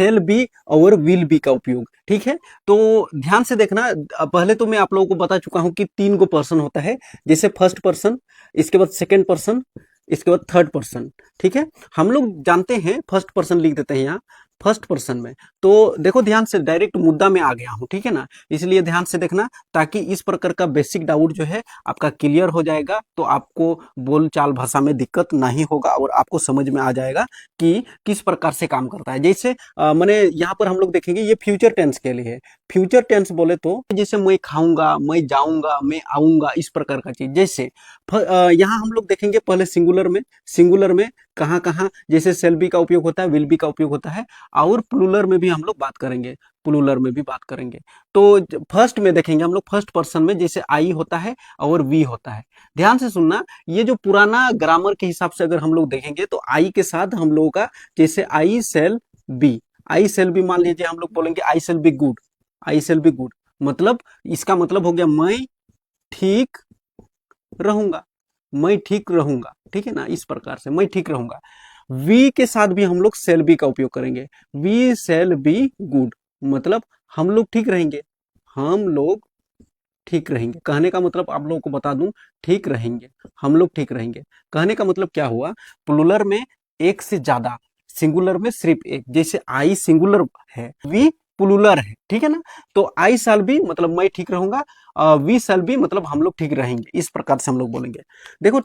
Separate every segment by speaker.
Speaker 1: Cell B और will be का उपयोग। ठीक है, तो ध्यान से देखना। पहले तो मैं आप लोगों को बता चुका हूं कि 3 गो पर्सन होता है, जैसे फर्स्ट पर्सन, इसके बाद सेकंड पर्सन, इसके बाद थर्ड पर्सन। ठीक है, हम लोग जानते हैं फर्स्ट पर्सन लिख देते हैं यहाँ फर्स्ट पर्सन में। तो देखो ध्यान से, डायरेक्ट मुद्दा में आ गया हूं, ठीक है ना, इसलिए ध्यान से देखना ताकि इस प्रकार का बेसिक डाउट जो है आपका क्लियर हो जाएगा, तो आपको बोलचाल भाषा में दिक्कत नहीं होगा और आपको समझ में आ जाएगा कि किस प्रकार से काम करता है। जैसे मैंने यहाँ पर हम लोग देखेंगे ये फ्यूचर टेंस के लिए है। फ्यूचर टेंस बोले तो जैसे मैं खाऊंगा, मैं जाऊंगा, मैं आऊंगा, इस प्रकार का चीज। जैसे यहाँ हम लोग देखेंगे पहले सिंगुलर में कहाँ कहाँ जैसे सेल बी का उपयोग होता है, विल बी का उपयोग होता है, और प्लूरल में भी हम लोग बात करेंगे, प्लूरल में भी बात करेंगे। तो फर्स्ट में देखेंगे हम लोग फर्स्ट पर्सन में जैसे आई होता है और वी होता है। ध्यान से सुनना, ये जो पुराना ग्रामर के हिसाब से अगर हम लोग देखेंगे तो आई के साथ हम लोगों का जैसे I shall be, I shall be मान लीजिए हम लोग बोलेंगे I shall be good, I shall be good, मतलब इसका मतलब हो गया मैं ठीक रहूंगा, मैं ठीक रहूंगा। ठीक है ना, इस प्रकार से मैं ठीक रहूंगा। वी के साथ भी हम लोग सेल बी का उपयोग करेंगे, वी सेल बी गुड, मतलब हम लोग ठीक रहेंगे, हम लोग ठीक रहेंगे। कहने का मतलब आप लोगों को बता दूं, ठीक रहेंगे, हम लोग ठीक रहेंगे। कहने का मतलब क्या हुआ, प्लूरल में एक से ज्यादा, सिंगुलर में सिर्फ एक। जैसे आई सिंगुलर है, वी प्लूरल है, ठीक है ना। तो आई साल भी मतलब मैं ठीक रहूंगा, वी साल भी मतलब हम लोग ठीक रहेंगे, इस प्रकार से हम लोग बोलेंगे। देखो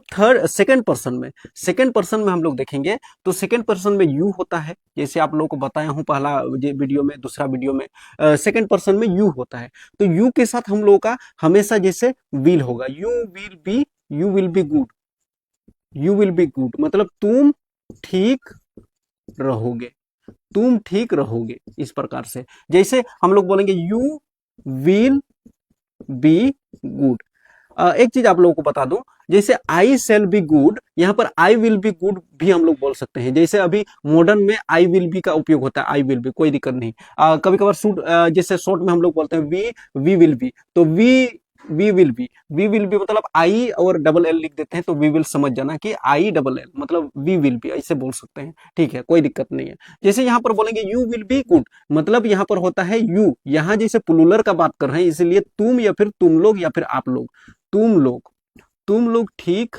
Speaker 1: सेकंड पर्सन में हम लोग देखेंगे तो सेकंड पर्सन में यू होता है, जैसे आप लोगों को बताया हूं पहला वीडियो में, दूसरा वीडियो में सेकंड पर्सन में यू होता है। तो यू के साथ हम लोगों का हमेशा जैसे विल होगा, you will be good, you will be good, मतलब तुम ठीक रहोगे, तुम ठीक रहोगे, इस प्रकार से। जैसे हम लोग बोलेंगे यू विल बी गुड। एक चीज आप लोगों को बता दूं, जैसे आई शेल बी गुड, यहाँ पर आई विल बी गुड भी हम लोग बोल सकते हैं। जैसे अभी मॉडर्न में आई विल बी का उपयोग होता है, आई विल बी, कोई दिक्कत नहीं। कभी कभार शूट जैसे शॉर्ट में हम लोग बोलते हैं वी विल बी, तो वी विल बी मतलब आई और डबल एल लिख देते हैं तो वी विल समझ जाना कि आई डबल एल मतलब वी विल बी, ऐसे बोल सकते हैं। ठीक है, कोई दिक्कत नहीं है। जैसे यहाँ पर बोलेंगे यू विल बी गुड, मतलब यहाँ पर होता है यू, यहाँ जैसे प्लूरल का बात कर रहे हैं इसलिए तुम या फिर तुम लोग या फिर आप लोग, तुम लोग ठीक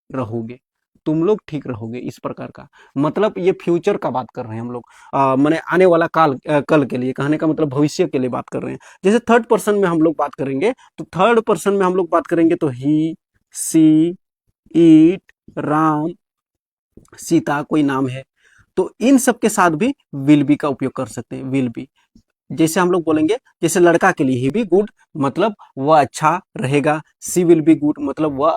Speaker 1: रहोगे, तुम लोग ठीक रहोगे, इस प्रकार का। मतलब ये फ्यूचर का बात कर रहे हैं हम लोग, माने आने वाला कल के लिए, कहने का मतलब भविष्य के लिए बात कर रहे हैं। जैसे थर्ड पर्सन में हम लोग बात करेंगे तो थर्ड पर्सन में हम लोग बात करेंगे तो ही, सी, इट, राम, सीता कोई नाम है, तो इन सब के साथ भी विल बी का उपयोग कर सकते हैं, विल बी। जैसे हम लोग बोलेंगे जैसे लड़का के लिए ही बी गुड, मतलब वह अच्छा रहेगा, सी विल बी गुड, मतलब वह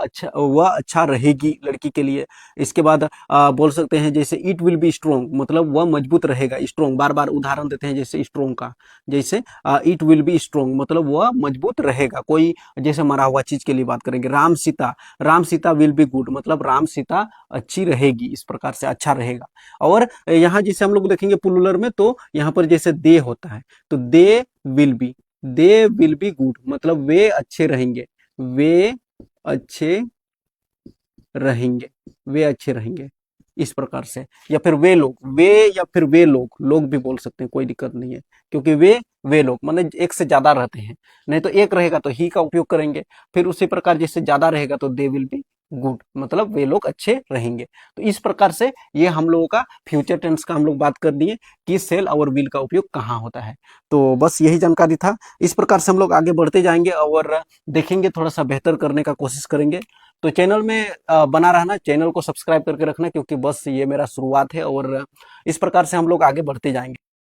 Speaker 1: अच्छा रहेगी लड़की के लिए। इसके बाद बोल सकते हैं जैसे इट विल बी स्ट्रोंग, मतलब वह मजबूत रहेगा, स्ट्रोंग, बार बार उदाहरण देते हैं जैसे स्ट्रोंग का। जैसे इट विल बी स्ट्रोंग मतलब वह मजबूत रहेगा, कोई जैसे मरा हुआ चीज के लिए बात करेंगे। Ram Sita will be good, मतलब राम सीता अच्छी रहेगी, इस प्रकार से अच्छा रहेगा। और यहाँ जैसे हम लोग देखेंगे प्लूरल में तो यहाँ पर जैसे दे होता है तो दे विल बी गुड, मतलब वे अच्छे रहेंगे, वे अच्छे रहेंगे, वे अच्छे रहेंगे, इस प्रकार से। या फिर वे लोग, वे या फिर वे लोग भी बोल सकते हैं, कोई दिक्कत नहीं है, क्योंकि वे लोग मतलब एक से ज्यादा रहते हैं। नहीं तो एक रहेगा तो ही का उपयोग करेंगे, फिर उसी प्रकार जैसे ज्यादा रहेगा तो दे विल बी गुड, मतलब वे लोग अच्छे रहेंगे। तो इस प्रकार से ये हम लोगों का फ्यूचर टेंस का हम लोग बात कर दिए कि सेल और विल का उपयोग कहाँ होता है। तो बस यही जानकारी था। इस प्रकार से हम लोग आगे बढ़ते जाएंगे और देखेंगे, थोड़ा सा बेहतर करने का कोशिश करेंगे। तो चैनल में बना रहना, चैनल को सब्सक्राइब करके रखना, क्योंकि बस ये मेरा शुरुआत है और इस प्रकार से हम लोग आगे बढ़ते जाएंगे।